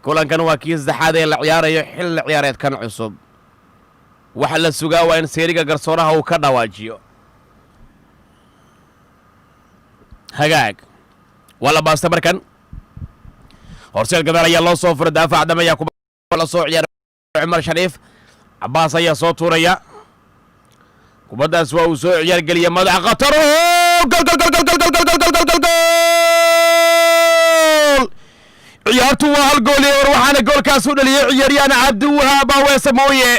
kulankan waa kii saddexaad ee la ciyaarayo xilli ciyaareedkan cusub waxa la sugaa waa in seeriga garsooraha uu ka dhawaajiyo hagaag wala baasta markan horseed gadaal ayaa loo soo furay daafac dam ayaa la soo ciyaaray Umar Shariif Abbas ayaa soo tuuraya kubadaas waa uu soo ciyaar galiya madax qatar ciyaartu waa hal gool iyo waxaana goolkaas u dhaliyay ciyaaryahan Cabdiwahaab Aweese mooye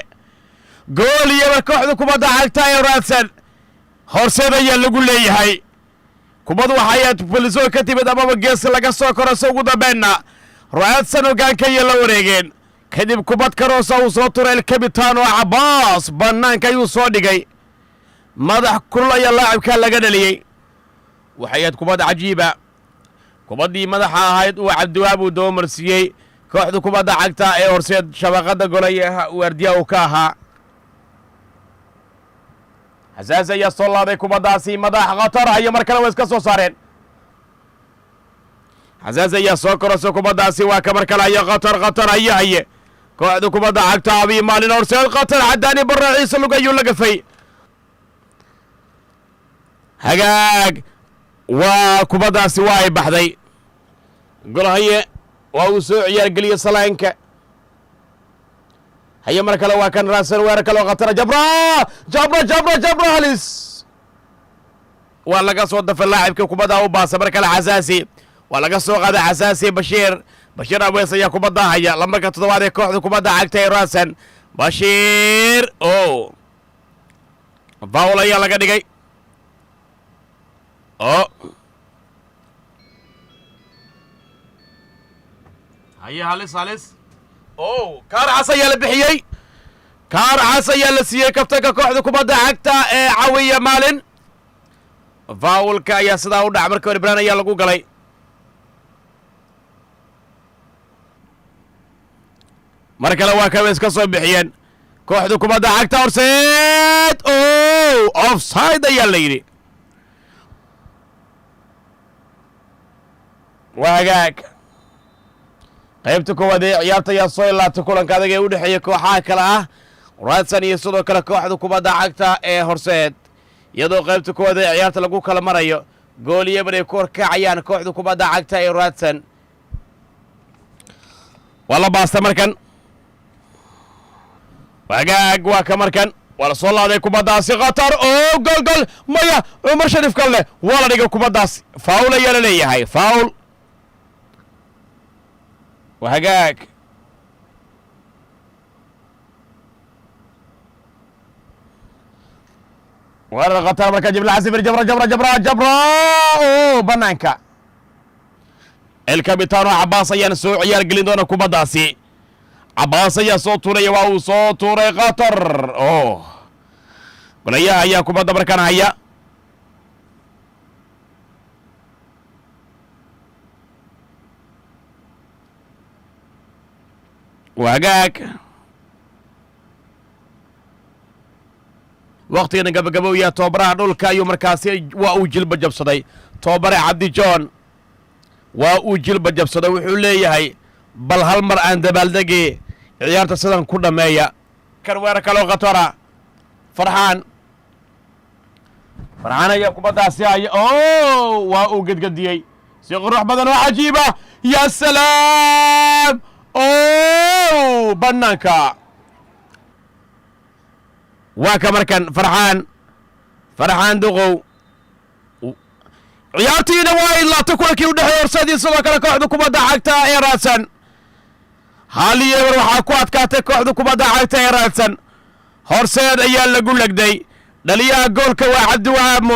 gool iyo kooxda kubadda cagta ee raadsan horseed ayaa lagu leeyahay kubadu waxay poliso ka timid ama gees laga soo koraso ugu dambeena raadsan hogaanka iyo la wareegeen kadib kubad karoosa uu soo turay Capitano Abbas banaanka ayuu soo dhigay madax kulaya laacibka laga dhaliyay waxay kubad cajiiba kubadii madaxa ahayd uu Cabdiwahaab uu doomarsiiyay kooxda kubadda cagta ee horseed shabaqada golayaha waardiya uu ka ahaa حساس يا صلادي كوباداسي مداح قطر هي مركله ويسكا سو سارين حساس يا سوكرو كوباداسي وكمركله يا قطر هي كوحدو كوبادا عقتا ابي مالين ارسل قطر عداني برا عيسى لقيو لقفي هقاق وكوباداسي واي بحذي قول هي ووسوع يا قلي صلاينك هيا مركله وكان راسل ويركله قطر جبرة هلس ولا قص ودف اللاعب كوبدا وباص مركله حساسي ولا قص قاد حساسي بشير أبويس يا كوبدا هيا لما كتطواد كوحده كوبدا عقتي راسن بشير فاول يلا قدقي هيا هلس كار عصيا لبحيي كار عصيا لسيي كفتك كوحده كبدا عقتا عويه مالن فاولك يا سدا و دحمر ka Ibraan ayaa lagu galay markale waa ka iska soo bixiyeen kooxda kubada cagta horseed offside ayaa la yiri waagaag qaybta koowaad ee ciyaarta ayaa soo ilaatay kulanka adag ee u dhaxeeya kooxaha kale ah raadsan iyo sidoo kale kooxda kubadda cagta ee horseed iyadoo qaybta koowaad ee ciyaarta lagu kala marayo gool iyo baray kor kacayaan kooxda kubadda cagta ee raadsan wala baasta markan wagaag waa ka markan wala soo laaday kubadaasi qatar gool maya Umar Shariif kalle wala dhiga kubadaasi faul ayaa la leeyahay faul وهجاك ورا قطر مركز جبل عسير جبرة بنانكا الكابيتانو عباس ينسو عيال قليدونا كوباداسي عباس يا صوتوري واو صوتوري قطر بنيا هيا كوبادا بركان هيا وهجاك وقتنا قبل يا توبرا دولكا يوم مركاسي واوجل بجبصدي توبرا عبدي جون واوجل بجبصدي وحو ليهي بل هالمر ان دبالدقي عيارتا سدان ku dhameeya kan weerarka loo qatara farxaan ayaa kubadaasi ay waa uu gadgadiyay si qurux badan oo cajiiba ya salaam بنانكا واكا مركن فرحان دغو عيارتينا واي لا تكون كي ودحي ورسادي سدو كلا كوخدو كوبادا عقتا اي راسن حاليا waxaa ku adkaatay kooxda kubadda cagta ee raadsan horseed ayaa lagu lagday dhaliyaha goolka waa Cabdiwahaab